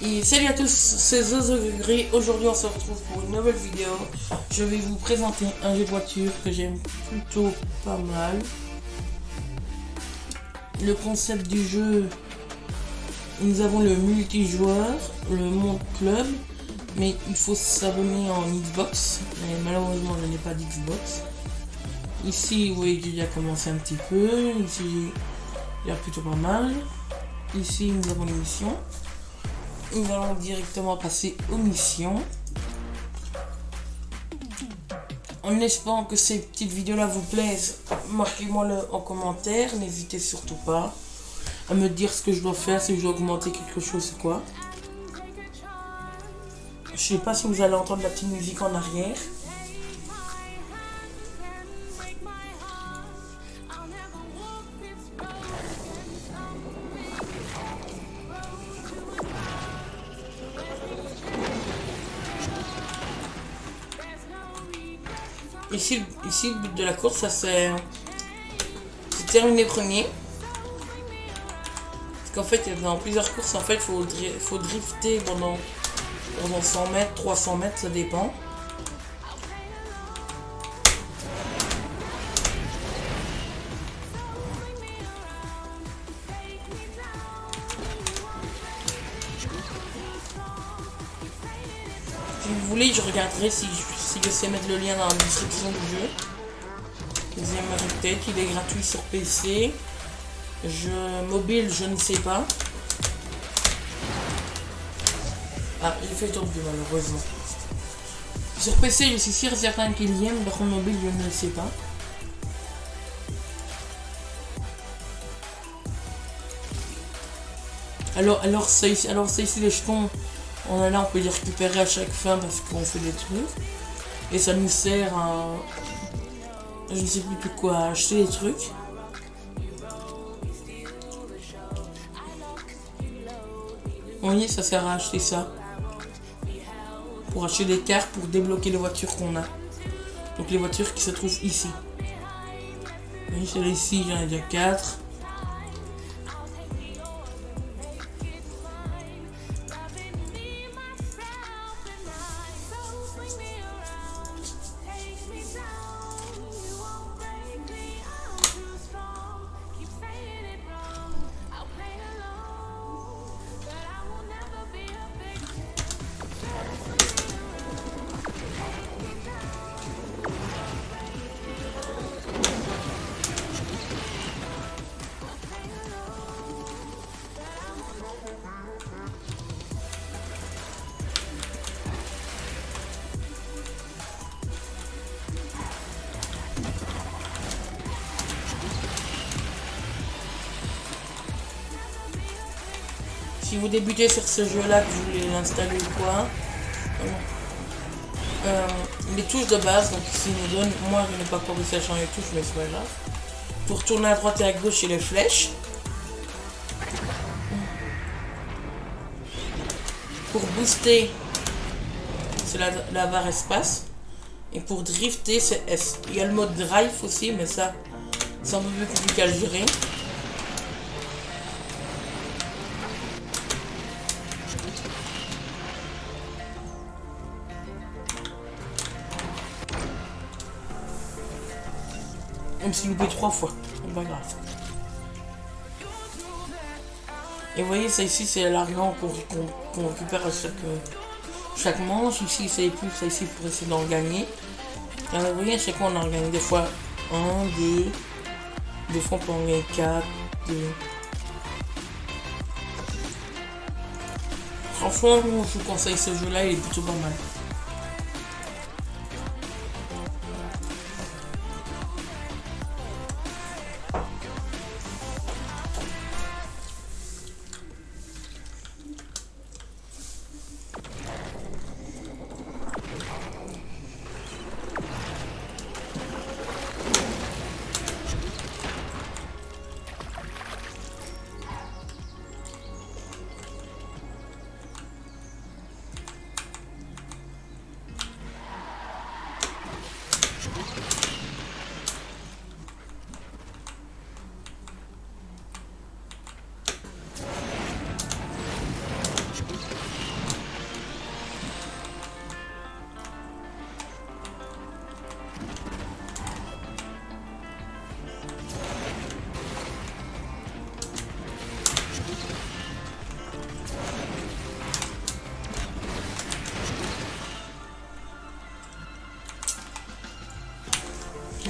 Et salut à tous, c'est ZozoGré. Aujourd'hui on se retrouve pour une nouvelle vidéo. Je vais vous présenter un jeu de voiture que j'aime plutôt pas mal. Le concept du jeu, nous avons le multijoueur, le monde club, mais il faut s'abonner en Xbox. Mais malheureusement je n'ai pas d'Xbox. Ici vous voyez j'ai déjà commencé un petit peu, ici il y a plutôt pas mal. Ici nous avons les missions. Nous allons directement passer aux missions. En espérant que ces petites vidéos là vous plaisent, marquez-moi le en commentaire. N'hésitez surtout pas à me dire ce que je dois faire, si je dois augmenter quelque chose ou quoi. Je sais pas si vous allez entendre la petite musique en arrière. Ici, le but de la course, ça c'est terminer premier. Parce qu'en fait, dans plusieurs courses, en fait, faut drifter pendant 100 mètres, 300 mètres, ça dépend. Si vous voulez, je regarderai si je sais mettre le lien dans la description du jeu. Deuxième Rectate, il est gratuit sur PC. Mobile, je ne sais pas. Ah, j'ai fait tomber malheureusement. Sur PC, je suis sûr et certain qu'il y aime. Par contre, mobile, je ne le sais pas. Alors c'est ici les jetons. On a là, on peut les récupérer à chaque fin parce qu'on fait des trucs. Et ça nous sert à... je ne sais plus tout quoi, à acheter des trucs. Vous voyez, ça sert à acheter ça. Pour acheter des cartes, pour débloquer les voitures qu'on a. Donc les voitures qui se trouvent ici. Vous voyez, celle-ci, j'en ai déjà 4. Si vous débutez sur ce jeu là, que vous voulez l'installer ou quoi, les touches de base, donc ici nous donne, moi je n'ai pas encore réussi à changer les touches, mais c'est pas grave. Pour tourner à droite et à gauche, c'est les flèches. Pour booster, c'est la barre espace. Et pour drifter, c'est S. Il y a le mode drive aussi, mais ça, c'est un peu plus compliqué à gérer. Même si vous loupez 3 fois, c'est pas grave. Et vous voyez, ça ici, c'est l'argent qu'on récupère à chaque manche. Ici, c'est les plus, ça ici, pour essayer d'en gagner. Alors, vous voyez, à chaque fois, on en gagne des fois 1, 2. Des fois, on peut en gagner 4, 2. Franchement, je vous conseille ce jeu-là, il est plutôt pas mal.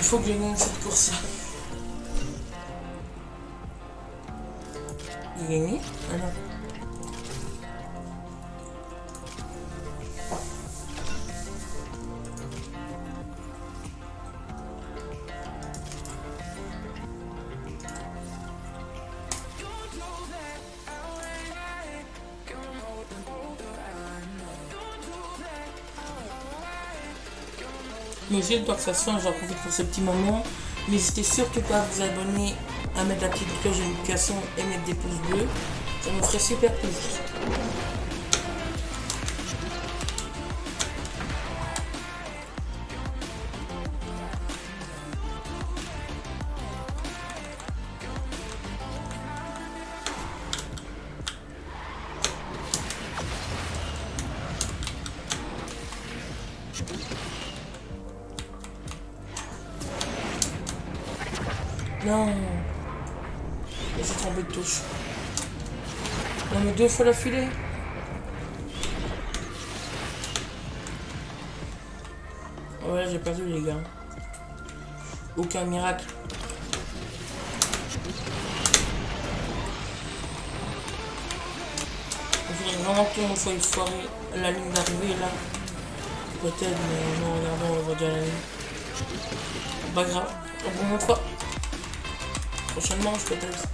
faut que je gagne cette course. J'ai gagné? Ah non. Mais aussi, le temps que ça se fait, j'en profite pour ce petit moment. N'hésitez surtout pas à vous abonner, à mettre la petite cloche de notification et mettre des pouces bleus. Ça me ferait super plaisir. Non. J'ai trompé de touche. Non mais 2 fois la filée. Ouais, j'ai perdu les gars. Aucun miracle. Je voudrais vraiment qu'il me soit foiré la ligne d'arrivée là. Peut-être, mais non, regardons, on va déjà la ligne. Pas grave, on remonte pas. Prochainement, je peut-être.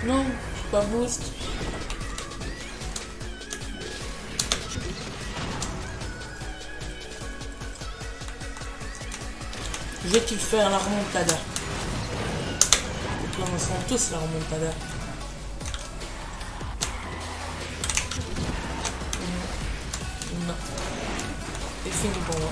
Non, pas boost. Vais-tu faire la remontada? On sent tous la remontada. Non. C'est fini pour moi.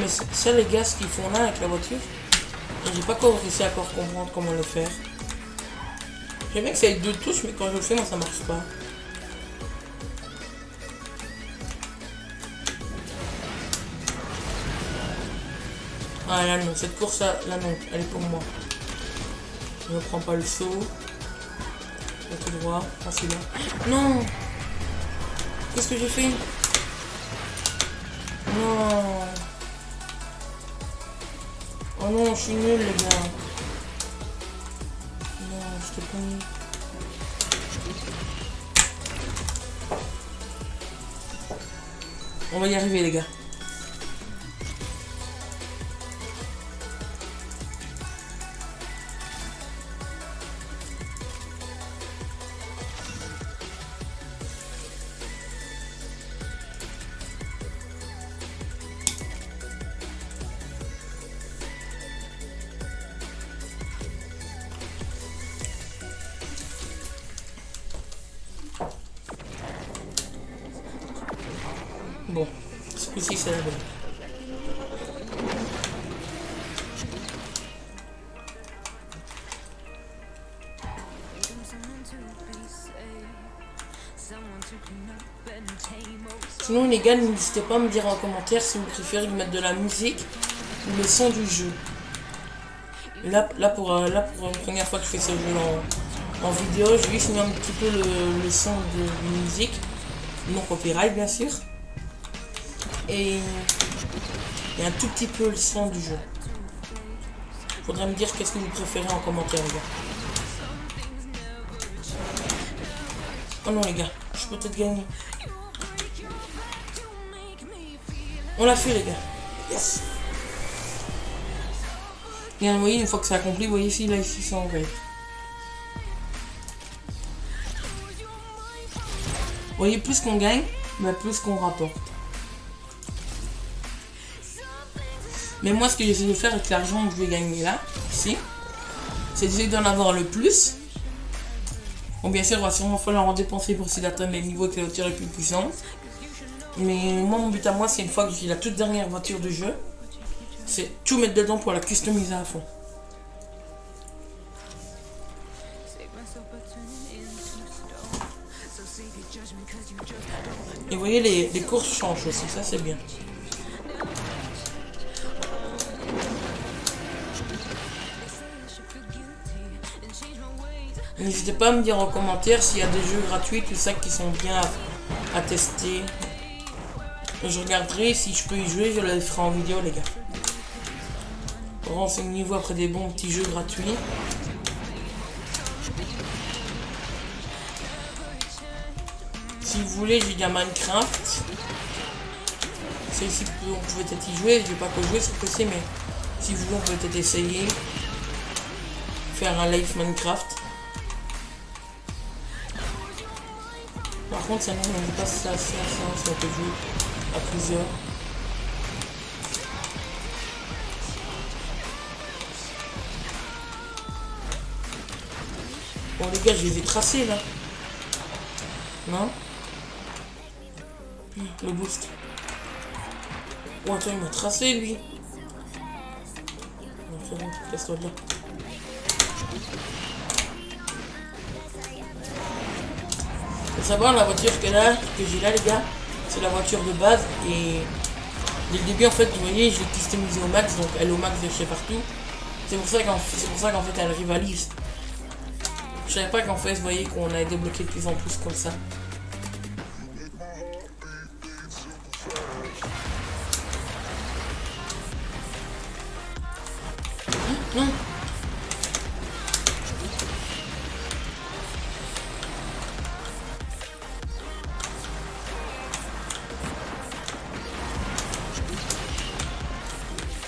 Mais ça les gars, ce qu'ils font là avec la voiture, j'ai pas encore réussi à encore comprendre comment le faire. J'aime bien que ça ait 2 touches, mais quand je le fais, moi ça marche pas. Ah là non, cette course là non, elle est pour moi. Je ne prends pas le saut. Tout droit, facile. Non. Qu'est-ce que j'ai fait? Non. Oh non, je suis nul les gars. Non, je t'ai pas mis. On va y arriver les gars. Bon, ce coup-ci c'est la bonne. Sinon les gars, n'hésitez pas à me dire en commentaire si vous préférez mettre de la musique ou le son du jeu. Là pour une première fois que je fais ce jeu en vidéo, je vais juste mettre un petit peu le son de musique. Non copyright bien sûr. Et un tout petit peu le son du jeu. Faudrait me dire qu'est-ce que vous préférez en commentaire les gars. Oh non les gars, je peux peut-être gagner. On l'a fait les gars. Yes. Et vous voyez, une fois que c'est accompli, vous voyez ici, là, ici, c'est en vert. Vous voyez, plus qu'on gagne, mais plus qu'on rapporte. Mais moi, ce que j'essaie de faire avec l'argent que je vais gagner là, ici, c'est d'essayer d'en avoir le plus. Bon, bien sûr, il va sûrement falloir en dépenser pour essayer d'atteindre les niveaux que la voiture est plus puissante. Mais moi, mon but à moi, c'est une fois que j'ai la toute dernière voiture de jeu, c'est tout mettre dedans pour la customiser à fond. Et vous voyez, les courses changent aussi, ça c'est bien. N'hésitez pas à me dire en commentaire s'il y a des jeux gratuits, tout ça qui sont bien à tester. Je regarderai si je peux y jouer, je le ferai en vidéo les gars. Renseignez-vous après des bons petits jeux gratuits. Si vous voulez, j'ai dit à Minecraft. C'est ici qu'on pouvait peut-être y jouer. Je vais pas que jouer sur PC, mais si vous voulez, on peut peut-être essayer. Faire un live Minecraft. Par contre, ça on ne passe ça, si on peut jouer à plusieurs. Bon les gars, je les ai tracés là. Non? Le boost. Oh attends, il m'a tracé lui. Casse-toi de là. Faut savoir, la voiture que j'ai là les gars, c'est la voiture de base et dès le début en fait vous voyez je l'ai customisée au max, donc elle est au max de chez partout. C'est pour ça qu'en fait elle rivalise. Je savais pas qu'en fait vous voyez qu'on avait débloqué de plus en plus comme ça. Non.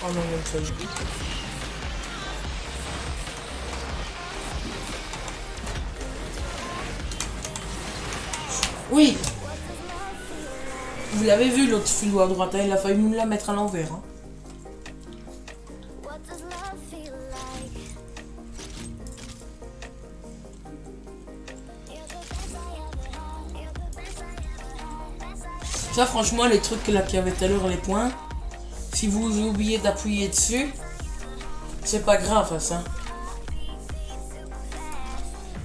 Oh non, même ça y est. Oui. Vous l'avez vu l'autre filou à droite, hein, il a failli nous la mettre à l'envers. Hein. Ça franchement les trucs là qu'il y avait tout à l'heure, les points, si vous oubliez d'appuyer dessus, c'est pas grave ça.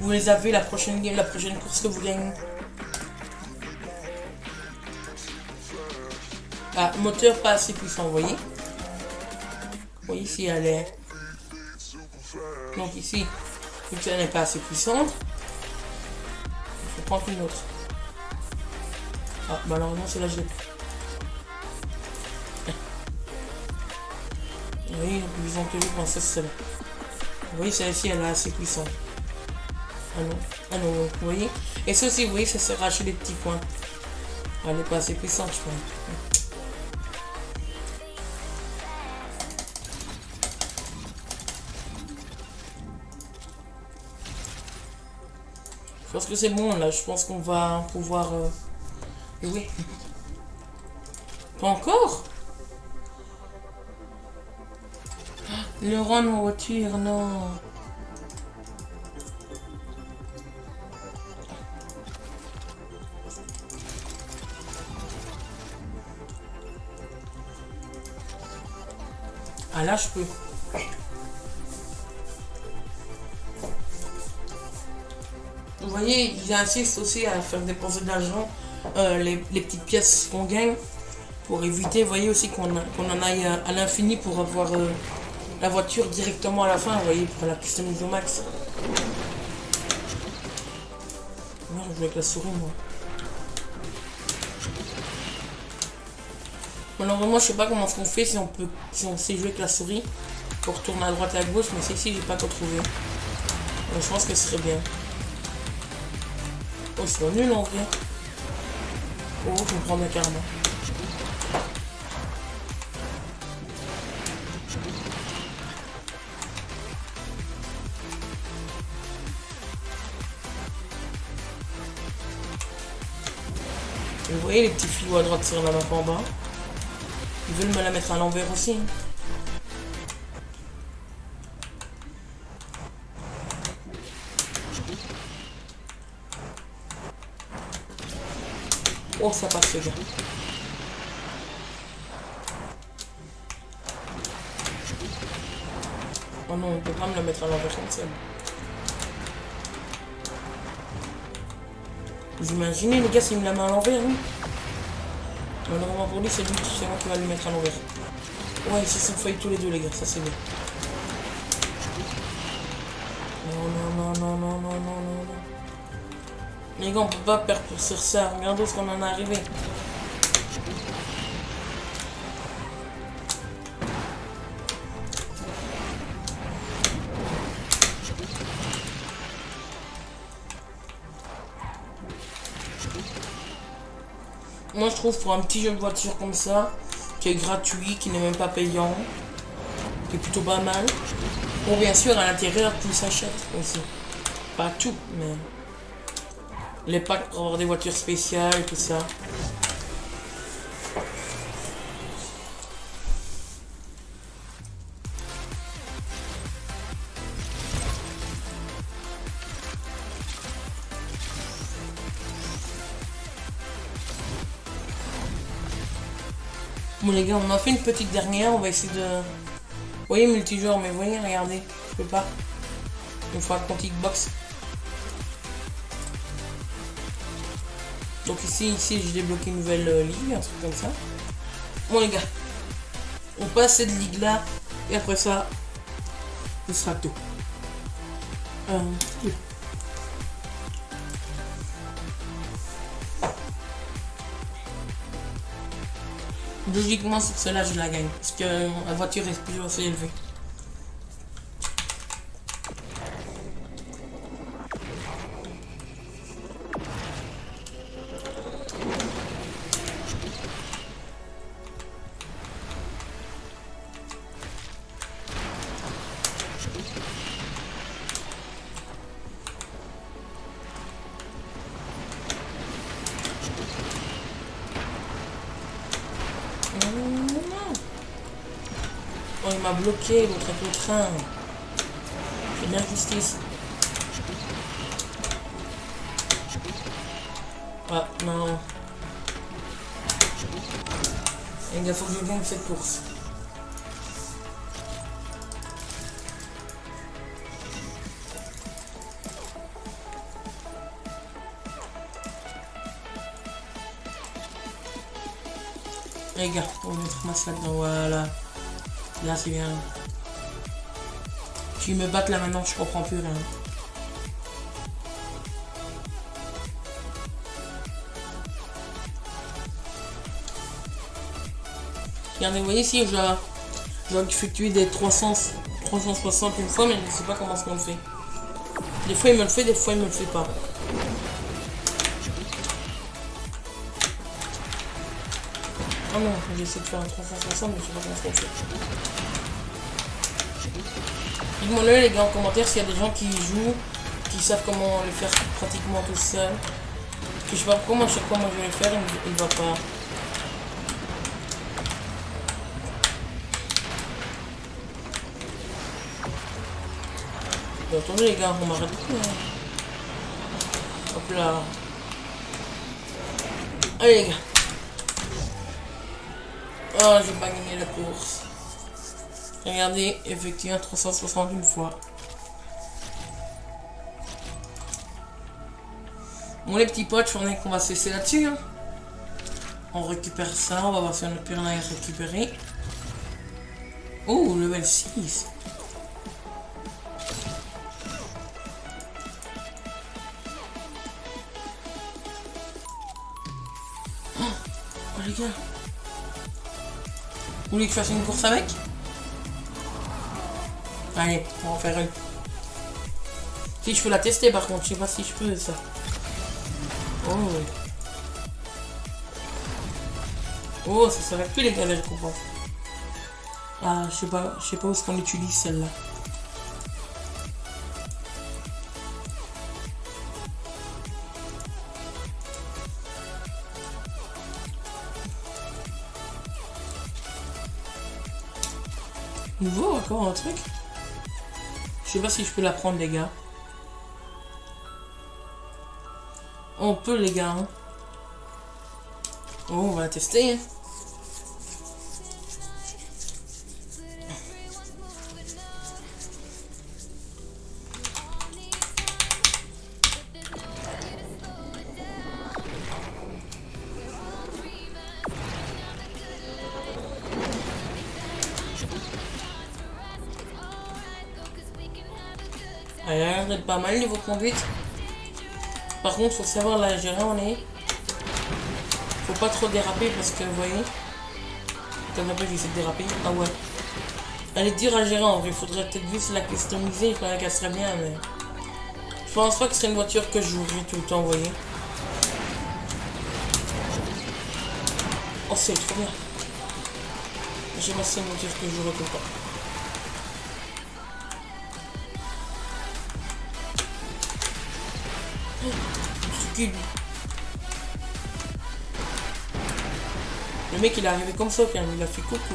Vous les avez la prochaine game, la prochaine course que vous gagnez. Ah, moteur pas assez puissant, vous voyez. Vous voyez ici elle est. Donc ici, vu qu'elle n'est pas assez puissante, il faut prendre une autre. Ah, malheureusement, c'est là je l'ai. Oui, donc ils ont prévu pour ça, c'est là. Vous voyez, celle-ci, elle est assez puissante. Ah non, vous voyez. Et ça aussi, vous voyez, ça sert à acheter des petits points. Elle n'est pas assez puissante, je pense. Je pense que c'est bon, là. Je pense qu'on va pouvoir... Oui. Pas encore? Le rang de voiture, non. Ah là, je peux. Vous voyez, il insiste aussi à faire dépenser de l'argent les petites pièces qu'on gagne. Pour éviter, vous voyez aussi qu'on en aille à l'infini pour avoir la voiture directement à la fin, vous voyez, pour la customiser au max. Moi, je joue avec la souris, moi. Malheureusement, je sais pas comment on fait si on sait jouer avec la souris pour tourner à droite et à gauche, mais c'est ici, j'ai pas encore trouvé. Donc, je pense que ce serait bien. Oh, c'est nul en vrai. Oh, je me prends bien carrément. Vous voyez les petits filous à droite sur la map en bas. Ils veulent me la mettre à l'envers aussi. Oh, ça passe, les gars. Oh non, on peut pas me la mettre à l'envers comme ça. Vous imaginez, les gars, s'il me la met à l'envers, oui. Normalement pour lui, c'est moi qui va lui mettre à l'envers. Ouais, ils se sont faillis tous les deux, les gars, ça c'est bien. Non. Les gars, on peut pas perdre sur ça. Regardez ce qu'on en est arrivé. Moi, je trouve pour un petit jeu de voiture comme ça, qui est gratuit, qui n'est même pas payant, qui est plutôt pas mal. Bon, bien sûr, à l'intérieur, tout s'achète aussi. Pas tout, mais les packs pour avoir des voitures spéciales et tout ça. Bon les gars, on en fait une petite dernière, on va essayer de... Vous voyez multijoueur, mais vous voyez, regardez, je peux pas. Il faut un compte Xbox. Donc ici j'ai débloqué une nouvelle ligue, un truc comme ça. Bon les gars, on passe cette ligue là, et après ça, ce sera tout. Logiquement, sur cela, je la gagne. Parce que la voiture est plus assez élevée. Oh, il m'a bloqué l'autre avec le train. C'est de l'injustice. Ah, non. Les gars, faut que je gagne cette course. Les gars, on va mettre ma salle là-dedans, voilà. Là, c'est bien. Tu me battes là maintenant, je comprends plus rien. Regardez, vous voyez ici, je dois effectuer des 360 une fois, mais je ne sais pas comment est-ce qu'on le fait. Des fois, il me le fait, des fois, il me le fait pas. Ah non, j'essaie de faire un 360, mais je sais pas comment est-ce qu'on fait. Dites-moi le les gars en commentaire s'il y a des gens qui jouent, qui savent comment le faire pratiquement tout seul. Je sais pas comment à chaque fois moi je vais le faire, il va pas. Attendez les gars, on m'arrête plus. Hop là. Allez les gars. Oh, j'ai pas gagné la course. Regardez, effectivement 361 fois. Bon les petits potes, je pense qu'on va se laisser là-dessus. Hein. On récupère ça, on va voir si on a plus rien à récupérer. Oh, level 6. Oh les gars. Vous voulez que je fasse une course avec? Allez, on va en faire une. Si je peux la tester par contre, je sais pas si je peux ça. Oh. Oh, ça s'arrête plus les gars, les récompenses. Ah, je sais pas où est-ce qu'on utilise celle-là. Nouveau, encore un truc. Je sais pas si je peux la prendre les gars. On peut les gars. Hein. Oh, on va la tester. Hein. Elle a l'air d'être pas mal niveau conduite. Par contre, faut savoir la gérer, on est. Faut pas trop déraper parce que vous voyez. Comme après j'essaie de déraper. Ah ouais. Elle est dure à gérer en vrai. Il faudrait peut-être juste la customiser. Je pense qu'elle serait bien, mais. Je pense pas que ce serait une voiture que je jouerais tout le temps, vous voyez. Oh, c'est trop bien. J'aime assez une voiture que je jouerais tout le temps. Le mec il est arrivé comme ça quand même, il a fait coucou.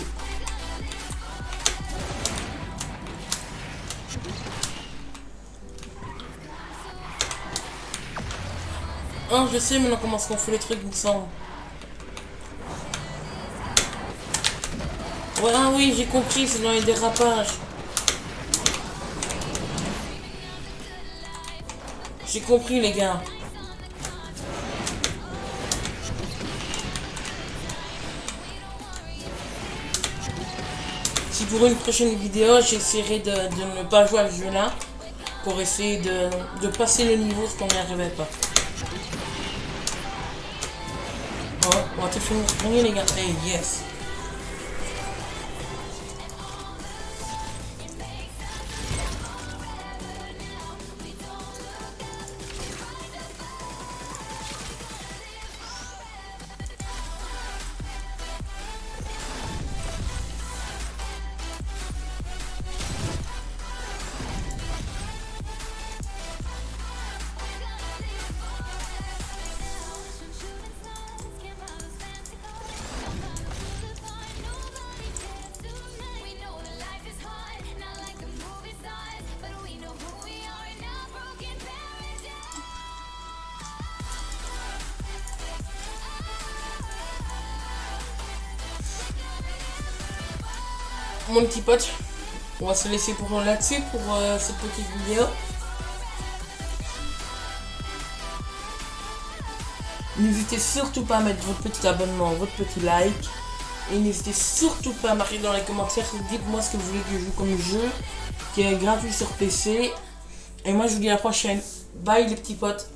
Ah je sais maintenant comment est-ce qu'on fait les trucs il me semble. Ouais ah oui j'ai compris, c'est dans les dérapages. J'ai compris les gars. Si pour une prochaine vidéo, j'essaierai de ne pas jouer à ce jeu-là pour essayer de passer le niveau ce qu'on n'y arrivait pas. Oh, on va tout finir premier les gars. Hey, yes. Mon petit pote, on va se laisser pour là-dessus pour cette petite vidéo. N'hésitez surtout pas à mettre votre petit abonnement, votre petit like. Et n'hésitez surtout pas à marquer dans les commentaires, dites-moi ce que vous voulez que je joue comme jeu, qui est gratuit sur PC. Et moi je vous dis à la prochaine. Bye les petits potes.